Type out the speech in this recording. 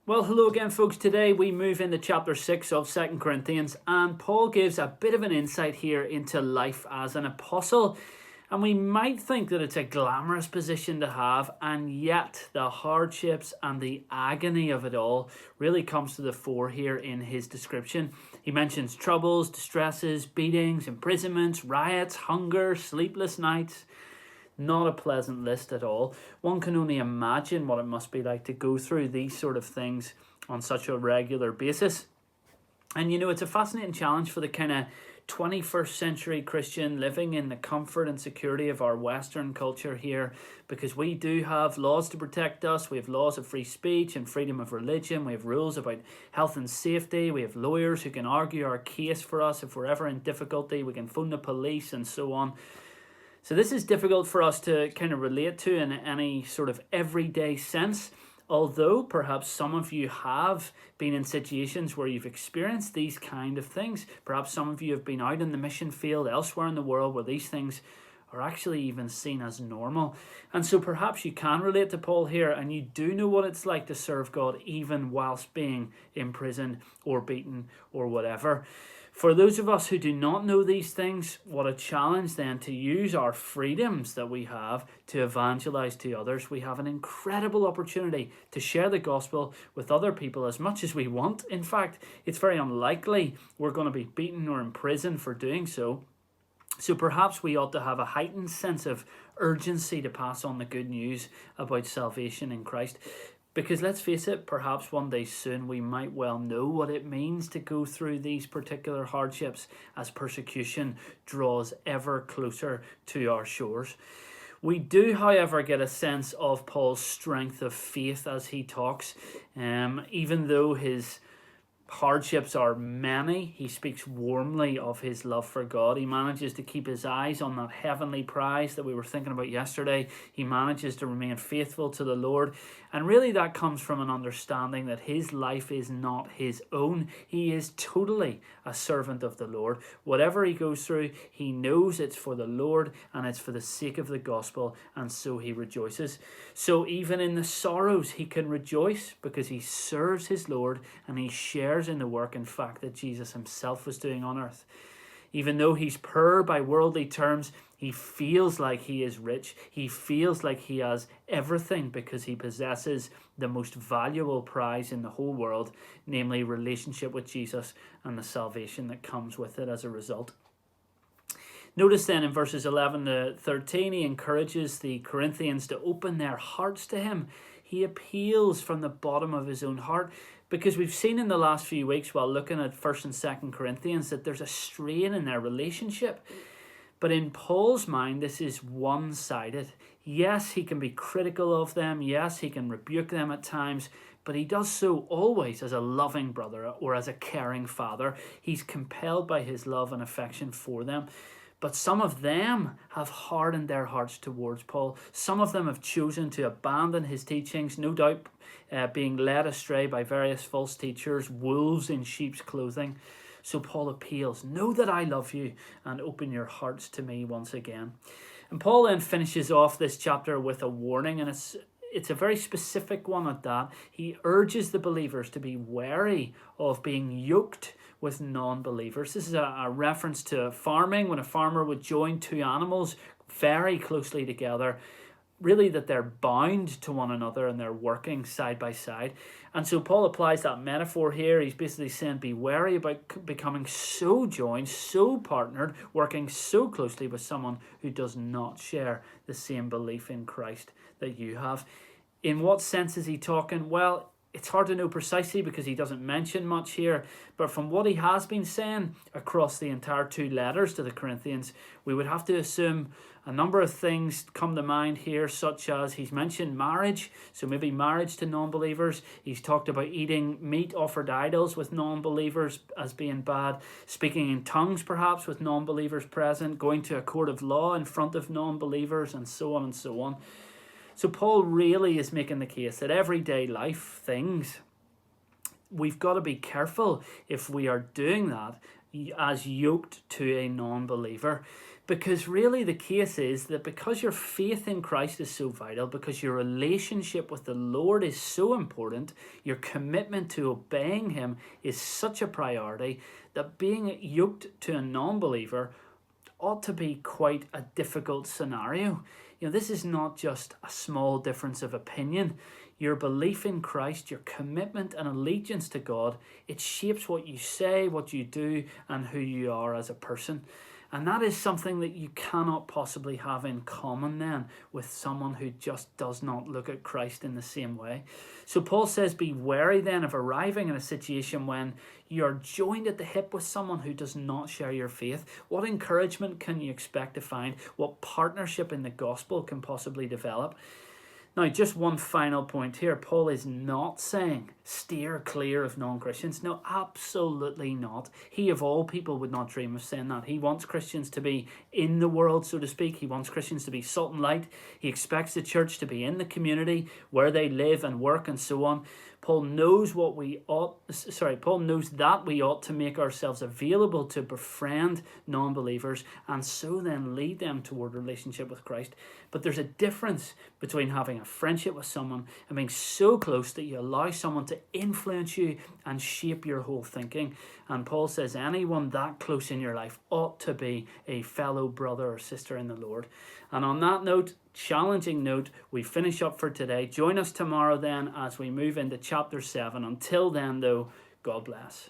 Well, hello again, folks. Today we move into chapter 6 of 2 Corinthians, and Paul gives a bit of an insight here into life as an apostle. And we might think that it's a glamorous position to have, and yet the hardships and the agony of it all really comes to the fore here in his description. He mentions troubles, distresses, beatings, imprisonments, riots, hunger, sleepless nights. Not a pleasant list at all. One can only imagine what it must be like to go through these sort of things on such a regular basis. And it's a fascinating challenge for the kind of 21st century Christian living in the comfort and security of our Western culture here, because we do have laws to protect us. We have laws of free speech and freedom of religion. We have rules about health and safety. We have lawyers who can argue our case for us if we're ever in difficulty. We can phone the police and so on. So this is difficult for us to kind of relate to in any sort of everyday sense, although perhaps some of you have been in situations where you've experienced these kind of things. Perhaps some of you have been out in the mission field elsewhere in the world where these things are actually even seen as normal. And so perhaps you can relate to Paul here, and you do know what it's like to serve God even whilst being imprisoned or beaten or whatever. For those of us who do not know these things, what a challenge then to use our freedoms that we have to evangelize to others. We have an incredible opportunity to share the gospel with other people as much as we want. In fact, it's very unlikely we're going to be beaten or imprisoned for doing so. So perhaps we ought to have a heightened sense of urgency to pass on the good news about salvation in Christ. Because let's face it, perhaps one day soon we might well know what it means to go through these particular hardships as persecution draws ever closer to our shores. We do, however, get a sense of Paul's strength of faith as he talks. Even though his hardships are many, he speaks warmly of his love for God. He manages to keep his eyes on that heavenly prize that we were thinking about yesterday. He manages to remain faithful to the Lord. And really that comes from an understanding that his life is not his own. He is totally a servant of the Lord. Whatever he goes through, he knows it's for the Lord and it's for the sake of the gospel, and so he rejoices. So even in the sorrows, he can rejoice because he serves his Lord and he shares in the work, in fact, that Jesus himself was doing on earth. Even though he's poor by worldly terms, he feels like he is rich. He feels like he has everything because he possesses the most valuable prize in the whole world, namely relationship with Jesus and the salvation that comes with it as a result. Notice then in verses 11 to 13, he encourages the Corinthians to open their hearts to him. He appeals from the bottom of his own heart, because we've seen in the last few weeks while looking at 1st and 2nd Corinthians that there's a strain in their relationship. But in Paul's mind, this is one-sided. Yes, he can be critical of them. Yes, he can rebuke them at times. But he does so always as a loving brother or as a caring father. He's compelled by his love and affection for them. But some of them have hardened their hearts towards Paul. Some of them have chosen to abandon his teachings, no doubt being led astray by various false teachers, wolves in sheep's clothing. So Paul appeals, know that I love you and open your hearts to me once again. And Paul then finishes off this chapter with a warning, and it's a very specific one at that. He urges the believers to be wary of being yoked with non-believers. This is a reference to farming, when a farmer would join two animals very closely together, really that they're bound to one another and they're working side by side. And so Paul applies that metaphor here. He's basically saying be wary about becoming so joined, so partnered, working so closely with someone who does not share the same belief in Christ that you have. In what sense is he talking? Well, it's hard to know precisely because he doesn't mention much here, but from what he has been saying across the entire two letters to the Corinthians, we would have to assume a number of things come to mind here, such as he's mentioned marriage, so maybe marriage to non-believers. He's talked about eating meat offered to idols with non-believers as being bad, speaking in tongues perhaps with non-believers present, going to a court of law in front of non-believers, and so on and so on. So Paul really is making the case that everyday life things, we've got to be careful if we are doing that as yoked to a non-believer. Because really the case is that because your faith in Christ is so vital, because your relationship with the Lord is so important, your commitment to obeying him is such a priority, that being yoked to a non-believer ought to be quite a difficult scenario. This is not just a small difference of opinion. Your belief in Christ, your commitment and allegiance to God, it shapes what you say, what you do, and who you are as a person. And that is something that you cannot possibly have in common then with someone who just does not look at Christ in the same way. So Paul says, be wary then of arriving in a situation when you're joined at the hip with someone who does not share your faith. What encouragement can you expect to find? What partnership in the gospel can possibly develop? Now, just one final point here. Paul is not saying steer clear of non-Christians. No, absolutely not. He of all people would not dream of saying that. He wants Christians to be in the world, so to speak. He wants Christians to be salt and light. He expects the church to be in the community where they live and work and so on. Paul knows that we ought to make ourselves available to befriend non-believers and so then lead them toward a relationship with Christ. But there's a difference between having a friendship with someone and being so close that you allow someone to influence you and shape your whole thinking. And Paul says anyone that close in your life ought to be a fellow brother or sister in the Lord. And on that note, challenging note, we finish up for today. Join us tomorrow then as we move into chapter 7. Until then, though, God bless.